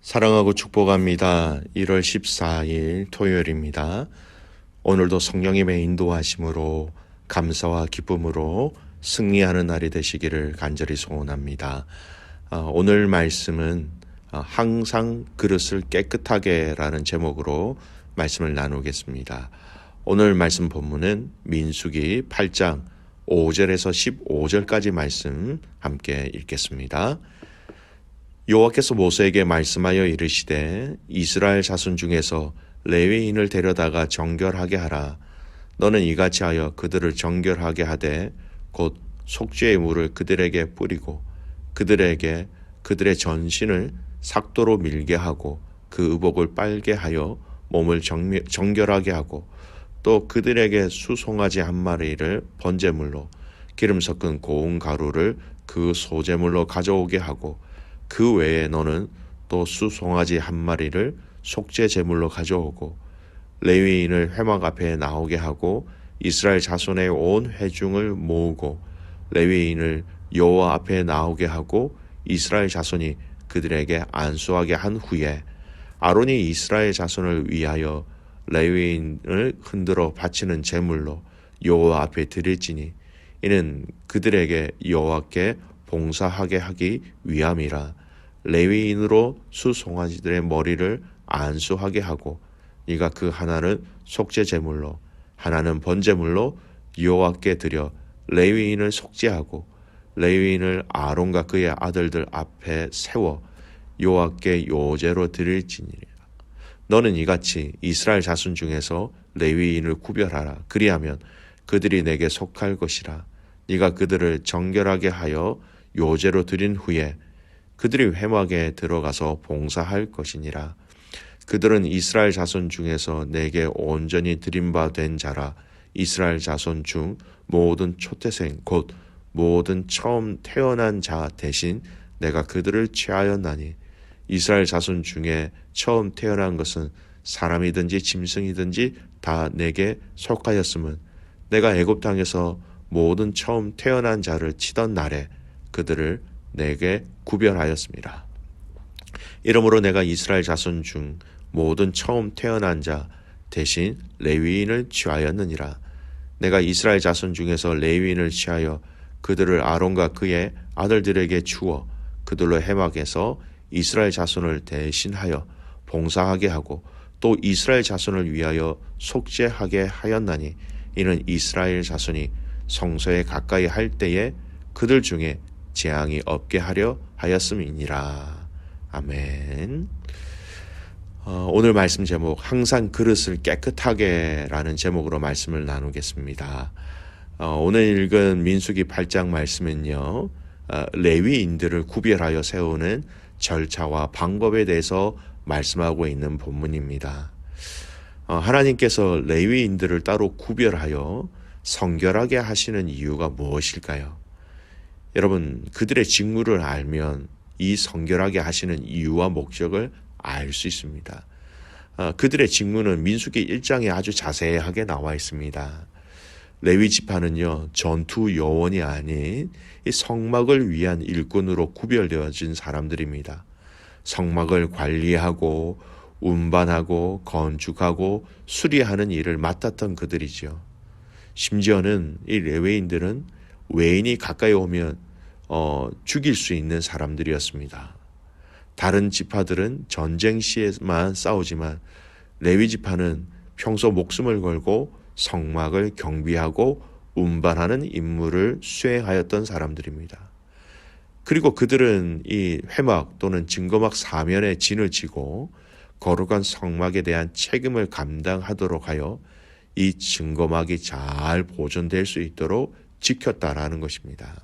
사랑하고 축복합니다. 1월 14일 토요일입니다. 오늘도 성령님의 인도하심으로 감사와 기쁨으로 승리하는 날이 되시기를 간절히 소원합니다. 오늘 말씀은 항상 그릇을 깨끗하게 라는 제목으로 말씀을 나누겠습니다. 오늘 말씀 본문은 민수기 8장 5절에서 15절까지 말씀 함께 읽겠습니다. 여호와께서 모세에게 말씀하여 이르시되 이스라엘 자손 중에서 레위인을 데려다가 정결하게 하라. 너는 이같이 하여 그들을 정결하게 하되 곧 속죄의 물을 그들에게 뿌리고 그들에게 그들의 전신을 삭도로 밀게 하고 그 의복을 빨게 하여 몸을 정결하게 하고 또 그들에게 수송아지 한 마리를 번제물로 기름 섞은 고운 가루를 그 소제물로 가져오게 하고 그 외에 너는 또 수송아지 한 마리를 속죄 제물로 가져오고 레위인을 회막 앞에 나오게 하고 이스라엘 자손의 온 회중을 모으고 레위인을 여호와 앞에 나오게 하고 이스라엘 자손이 그들에게 안수하게 한 후에 아론이 이스라엘 자손을 위하여 레위인을 흔들어 바치는 제물로 여호와 앞에 드릴지니 이는 그들에게 여호와께 봉사하게 하기 위함이라. 레위인으로 수송아지들의 머리를 안수하게 하고 네가 그 하나는 속죄 제물로 하나는 번제물로 여호와께 드려 레위인을 속죄하고 레위인을 아론과 그의 아들들 앞에 세워 여호와께 요제로 드릴지니라. 너는 이같이 이스라엘 자손 중에서 레위인을 구별하라. 그리하면 그들이 내게 속할 것이라. 네가 그들을 정결하게 하여 요제로 드린 후에 그들이 회막에 들어가서 봉사할 것이니라. 그들은 이스라엘 자손 중에서 내게 온전히 드림바 된 자라. 이스라엘 자손 중 모든 초태생 곧 모든 처음 태어난 자 대신 내가 그들을 취하였나니 이스라엘 자손 중에 처음 태어난 것은 사람이든지 짐승이든지 다 내게 속하였음은 내가 애굽 땅에서 모든 처음 태어난 자를 치던 날에 그들을 내게 구별하였습니다. 이러므로 내가 이스라엘 자손 중 모든 처음 태어난 자 대신 레위인을 취하였느니라. 내가 이스라엘 자손 중에서 레위인을 취하여 그들을 아론과 그의 아들들에게 주어 그들로 회막에서 이스라엘 자손을 대신하여 봉사하게 하고 또 이스라엘 자손을 위하여 속죄하게 하였나니 이는 이스라엘 자손이 성소에 가까이 할 때에 그들 중에 재앙이 없게 하려 하였음이니라. 아멘. 오늘 말씀 제목 항상 그릇을 깨끗하게 라는 제목으로 말씀을 나누겠습니다. 오늘 읽은 민수기 8장 말씀은요, 레위인들을 구별하여 세우는 절차와 방법에 대해서 말씀하고 있는 본문입니다. 하나님께서 레위인들을 따로 구별하여 성결하게 하시는 이유가 무엇일까요? 여러분, 그들의 직무를 알면 이 성결하게 하시는 이유와 목적을 알 수 있습니다. 그들의 직무는 민수기 1장에 아주 자세하게 나와 있습니다. 레위 지파는요, 전투 요원이 아닌 이 성막을 위한 일꾼으로 구별되어진 사람들입니다. 성막을 관리하고 운반하고 건축하고 수리하는 일을 맡았던 그들이죠. 심지어는 이 레위인들은 외인이 가까이 오면 죽일 수 있는 사람들이었습니다. 다른 지파들은 전쟁 시에만 싸우지만 레위 지파는 평소 목숨을 걸고 성막을 경비하고 운반하는 임무를 수행하였던 사람들입니다. 그리고 그들은 이 회막 또는 증거막 사면에 진을 치고 거룩한 성막에 대한 책임을 감당하도록 하여 이 증거막이 잘 보존될 수 있도록 지켰다라는 것입니다.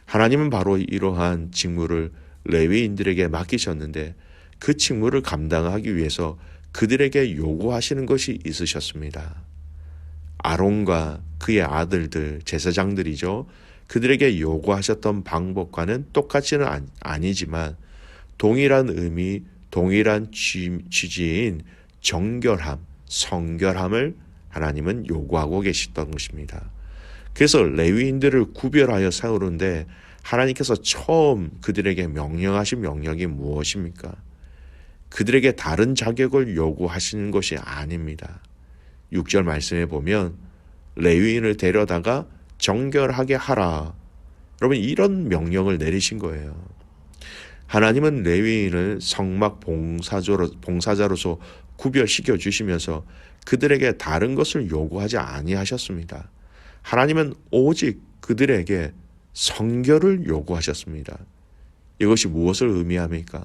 하나님은 바로 이러한 직무를 레위인들에게 맡기셨는데 그 직무를 감당하기 위해서 그들에게 요구하시는 것이 있으셨습니다. 아론과 그의 아들들, 제사장들이죠. 그들에게 요구하셨던 방법과는 똑같지는 아니지만 동일한 의미, 동일한 취지인 정결함, 성결함을 하나님은 요구하고 계시던 것입니다. 그래서 레위인들을 구별하여 세우는데 하나님께서 처음 그들에게 명령하신 명령이 무엇입니까? 그들에게 다른 자격을 요구하시는 것이 아닙니다. 6절 말씀에 보면 레위인을 데려다가 정결하게 하라. 여러분, 이런 명령을 내리신 거예요. 하나님은 레위인을 성막 봉사자로서 구별시켜 주시면서 그들에게 다른 것을 요구하지 아니하셨습니다. 하나님은 오직 그들에게 성결을 요구하셨습니다. 이것이 무엇을 의미합니까?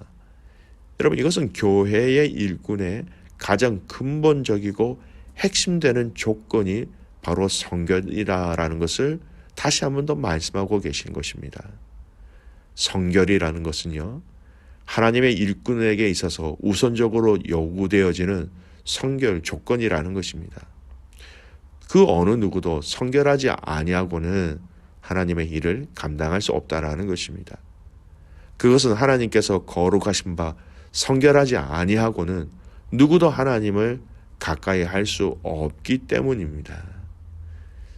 여러분, 이것은 교회의 일꾼의 가장 근본적이고 핵심되는 조건이 바로 성결이라는 것을 다시 한 번 더 말씀하고 계신 것입니다. 성결이라는 것은요, 하나님의 일꾼에게 있어서 우선적으로 요구되어지는 성결 조건이라는 것입니다. 그 어느 누구도 성결하지 아니하고는 하나님의 일을 감당할 수 없다라는 것입니다. 그것은 하나님께서 거룩하신 바 성결하지 아니하고는 누구도 하나님을 가까이 할 수 없기 때문입니다.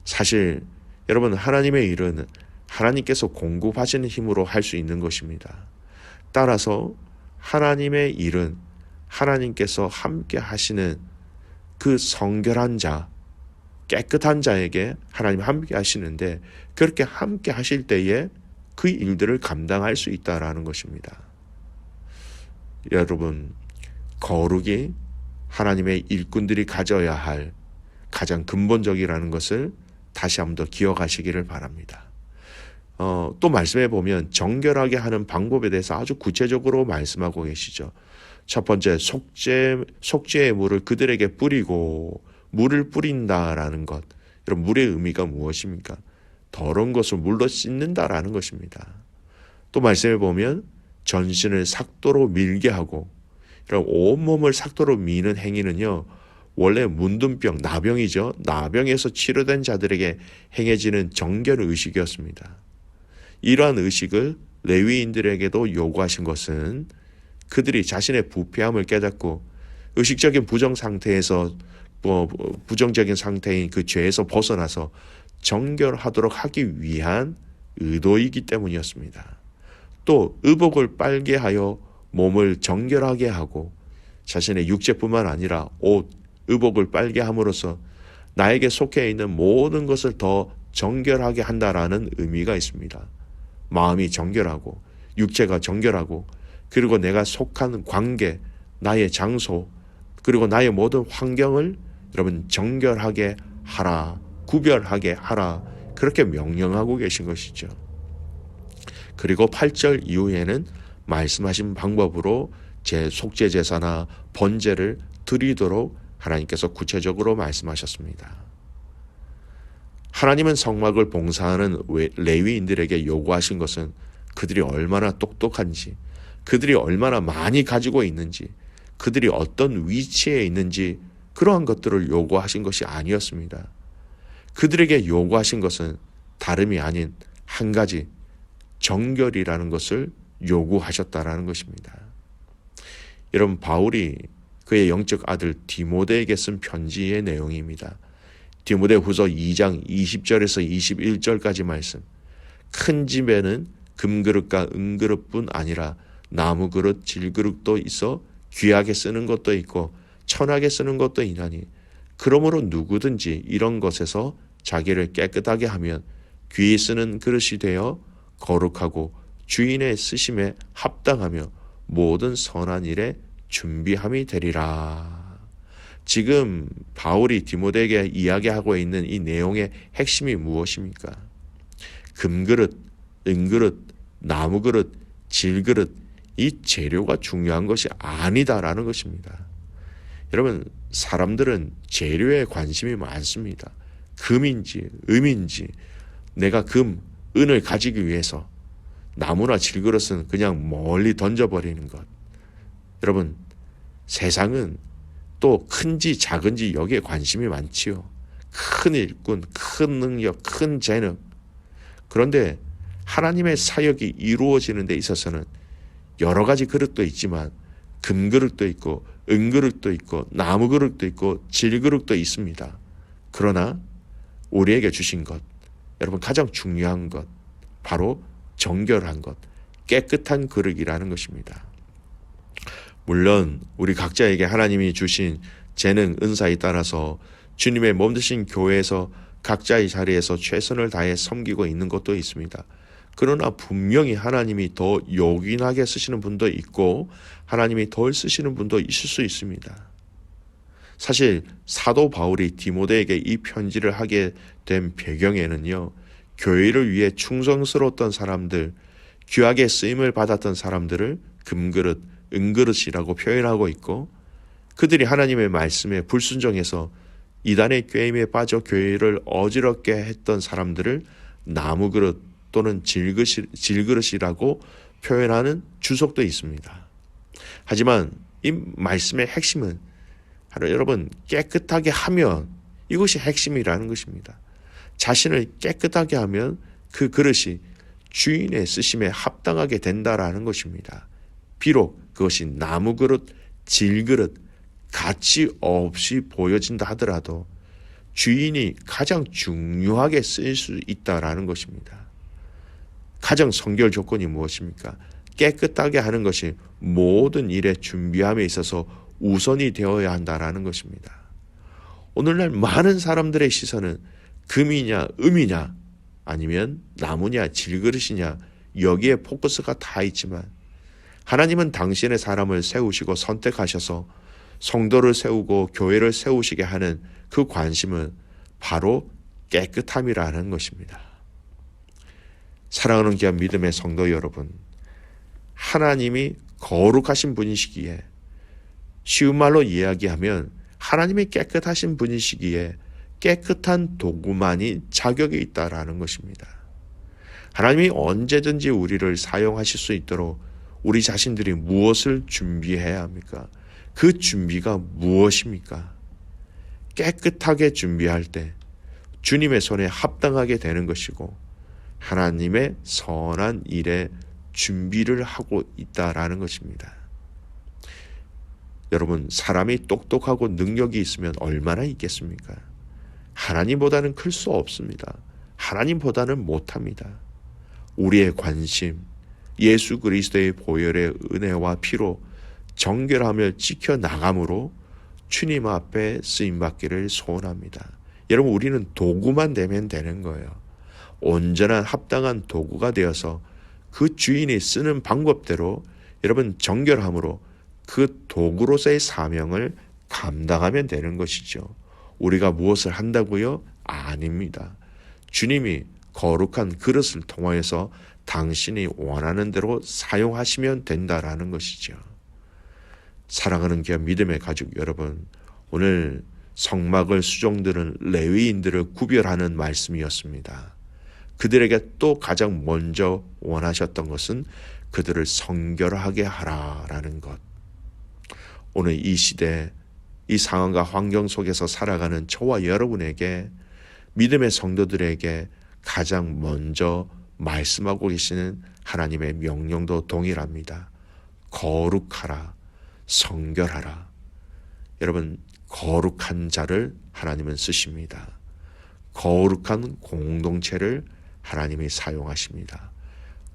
사실 여러분, 하나님의 일은 하나님께서 공급하시는 힘으로 할 수 있는 것입니다. 따라서 하나님의 일은 하나님께서 함께 하시는 그 성결한 자, 깨끗한 자에게 하나님 함께 하시는데, 그렇게 함께 하실 때에 그 일들을 감당할 수 있다라는 것입니다. 여러분, 거룩이 하나님의 일꾼들이 가져야 할 가장 근본적이라는 것을 다시 한번 더 기억하시기를 바랍니다. 또 말씀해 보면 정결하게 하는 방법에 대해서 아주 구체적으로 말씀하고 계시죠. 첫 번째, 속죄의 물을 그들에게 뿌리고, 물을 뿌린다라는 것. 여러분, 물의 의미가 무엇입니까? 더러운 것을 물로 씻는다라는 것입니다. 또 말씀해 보면 전신을 삭도로 밀게 하고, 이런 온몸을 삭도로 미는 행위는요, 원래 문둥병, 나병이죠. 나병에서 치료된 자들에게 행해지는 정결 의식이었습니다. 이러한 의식을 레위인들에게도 요구하신 것은 그들이 자신의 부패함을 깨닫고 의식적인 부정적인 상태인 그 죄에서 벗어나서 정결하도록 하기 위한 의도이기 때문이었습니다. 또 의복을 빨게 하여 몸을 정결하게 하고 자신의 육체뿐만 아니라 옷, 의복을 빨게 함으로써 나에게 속해 있는 모든 것을 더 정결하게 한다라는 의미가 있습니다. 마음이 정결하고 육체가 정결하고, 그리고 내가 속한 관계, 나의 장소, 그리고 나의 모든 환경을 여러분 정결하게 하라, 구별하게 하라, 그렇게 명령하고 계신 것이죠. 그리고 8절 이후에는 말씀하신 방법으로 제 속죄 제사나 번제를 드리도록 하나님께서 구체적으로 말씀하셨습니다. 하나님은 성막을 봉사하는 레위인들에게 요구하신 것은 그들이 얼마나 똑똑한지, 그들이 얼마나 많이 가지고 있는지, 그들이 어떤 위치에 있는지, 그러한 것들을 요구하신 것이 아니었습니다. 그들에게 요구하신 것은 다름이 아닌 한 가지, 정결이라는 것을 요구하셨다라는 것입니다. 여러분, 바울이 그의 영적 아들 디모데에게 쓴 편지의 내용입니다. 디모데 후서 2장 20절에서 21절까지 말씀. 큰 집에는 금그릇과 은그릇뿐 아니라 나무그릇, 질그릇도 있어 귀하게 쓰는 것도 있고 천하게 쓰는 것도 있나니, 그러므로 누구든지 이런 것에서 자기를 깨끗하게 하면 귀히 쓰는 그릇이 되어 거룩하고 주인의 쓰심에 합당하며 모든 선한 일에 준비함이 되리라. 지금 바울이 디모데에게 이야기하고 있는 이 내용의 핵심이 무엇입니까? 금그릇, 은그릇, 나무그릇, 질그릇, 이 재료가 중요한 것이 아니다라는 것입니다. 여러분, 사람들은 재료에 관심이 많습니다. 금인지 은인지, 내가 금, 은을 가지기 위해서 나무나 질그릇은 그냥 멀리 던져버리는 것. 여러분, 세상은 또 큰지 작은지 여기에 관심이 많지요. 큰 일꾼, 큰 능력, 큰 재능. 그런데 하나님의 사역이 이루어지는 데 있어서는 여러 가지 그릇도 있지만 금그릇도 있고 은그릇도 있고 나무그릇도 있고 질그릇도 있습니다. 그러나 우리에게 주신 것, 여러분, 가장 중요한 것, 바로 정결한 것, 깨끗한 그릇이라는 것입니다. 물론 우리 각자에게 하나님이 주신 재능, 은사에 따라서 주님의 몸 되신 교회에서 각자의 자리에서 최선을 다해 섬기고 있는 것도 있습니다. 그러나 분명히 하나님이 더 요긴하게 쓰시는 분도 있고 하나님이 덜 쓰시는 분도 있을 수 있습니다. 사실 사도 바울이 디모데에게 이 편지를 하게 된 배경에는요, 교회를 위해 충성스러웠던 사람들, 귀하게 쓰임을 받았던 사람들을 금그릇, 은그릇이라고 표현하고 있고, 그들이 하나님의 말씀에 불순종해서 이단의 꾀임에 빠져 교회를 어지럽게 했던 사람들을 나무그릇 또는 질그릇이라고 표현하는 주석도 있습니다. 하지만 이 말씀의 핵심은 여러분, 깨끗하게 하면 이것이 핵심이라는 것입니다. 자신을 깨끗하게 하면 그 그릇이 주인의 쓰심에 합당하게 된다라는 것입니다. 비록 그것이 나무그릇, 질그릇, 가치 없이 보여진다 하더라도 주인이 가장 중요하게 쓰일 수 있다라는 것입니다. 가장 선결 조건이 무엇입니까? 깨끗하게 하는 것이 모든 일의 준비함에 있어서 우선이 되어야 한다라는 것입니다. 오늘날 많은 사람들의 시선은 금이냐 음이냐 아니면 나무냐 질그릇이냐 여기에 포커스가 다 있지만 하나님은 당신의 사람을 세우시고 선택하셔서 성도를 세우고 교회를 세우시게 하는 그 관심은 바로 깨끗함이라는 것입니다. 사랑하는 귀한 믿음의 성도 여러분, 하나님이 거룩하신 분이시기에 쉬운 말로 이야기하면 하나님이 깨끗하신 분이시기에 깨끗한 도구만이 자격이 있다라는 것입니다. 하나님이 언제든지 우리를 사용하실 수 있도록 우리 자신들이 무엇을 준비해야 합니까? 그 준비가 무엇입니까? 깨끗하게 준비할 때 주님의 손에 합당하게 되는 것이고 하나님의 선한 일에 준비를 하고 있다라는 것입니다. 여러분, 사람이 똑똑하고 능력이 있으면 얼마나 있겠습니까? 하나님보다는 클 수 없습니다. 하나님보다는 못합니다. 우리의 관심, 예수 그리스도의 보혈의 은혜와 피로 정결하며 지켜나감으로 주님 앞에 쓰임받기를 소원합니다. 여러분, 우리는 도구만 되면 되는 거예요. 온전한 합당한 도구가 되어서 그 주인이 쓰는 방법대로 여러분 정결함으로 그 도구로서의 사명을 감당하면 되는 것이죠. 우리가 무엇을 한다고요? 아닙니다. 주님이 거룩한 그릇을 통하여서 당신이 원하는 대로 사용하시면 된다라는 것이죠. 사랑하는 귀한 믿음의 가족 여러분, 오늘 성막을 수종드는 레위인들을 구별하는 말씀이었습니다. 그들에게 또 가장 먼저 원하셨던 것은 그들을 성결하게 하라라는 것. 오늘 이 시대, 이 상황과 환경 속에서 살아가는 저와 여러분에게, 믿음의 성도들에게 가장 먼저 말씀하고 계시는 하나님의 명령도 동일합니다. 거룩하라, 성결하라. 여러분, 거룩한 자를 하나님은 쓰십니다. 거룩한 공동체를 하나님이 사용하십니다.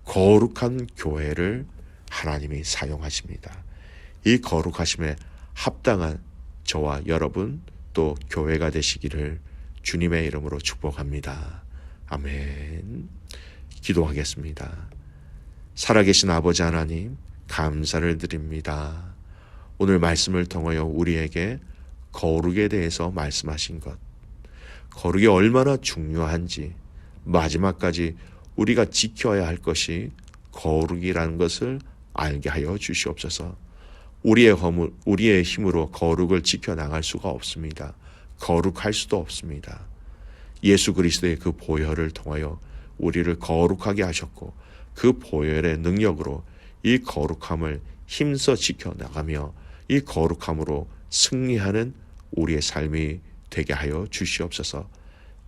거룩한 교회를 하나님이 사용하십니다. 이 거룩하심에 합당한 저와 여러분 또 교회가 되시기를 주님의 이름으로 축복합니다. 아멘. 기도하겠습니다. 살아계신 아버지 하나님, 감사를 드립니다. 오늘 말씀을 통하여 우리에게 거룩에 대해서 말씀하신 것, 거룩이 얼마나 중요한지, 마지막까지 우리가 지켜야 할 것이 거룩이라는 것을 알게 하여 주시옵소서. 우리의 힘으로 거룩을 지켜나갈 수가 없습니다. 거룩할 수도 없습니다. 예수 그리스도의 그 보혈을 통하여 우리를 거룩하게 하셨고 그 보혈의 능력으로 이 거룩함을 힘써 지켜나가며 이 거룩함으로 승리하는 우리의 삶이 되게 하여 주시옵소서.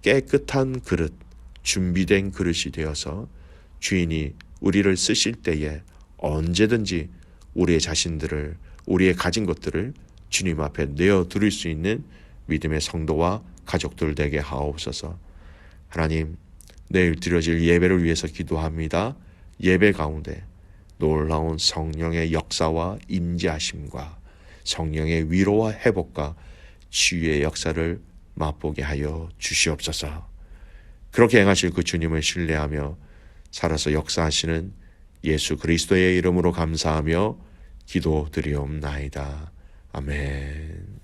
깨끗한 그릇, 준비된 그릇이 되어서 주인이 우리를 쓰실 때에 언제든지 우리의 자신들을, 우리의 가진 것들을 주님 앞에 내어드릴 수 있는 믿음의 성도와 가족들 되게 하옵소서. 하나님, 내일 드려질 예배를 위해서 기도합니다. 예배 가운데 놀라운 성령의 역사와 임재하심과 성령의 위로와 회복과 치유의 역사를 맛보게 하여 주시옵소서. 그렇게 행하실 그 주님을 신뢰하며 살아서 역사하시는 예수 그리스도의 이름으로 감사하며 기도드리옵나이다. 아멘.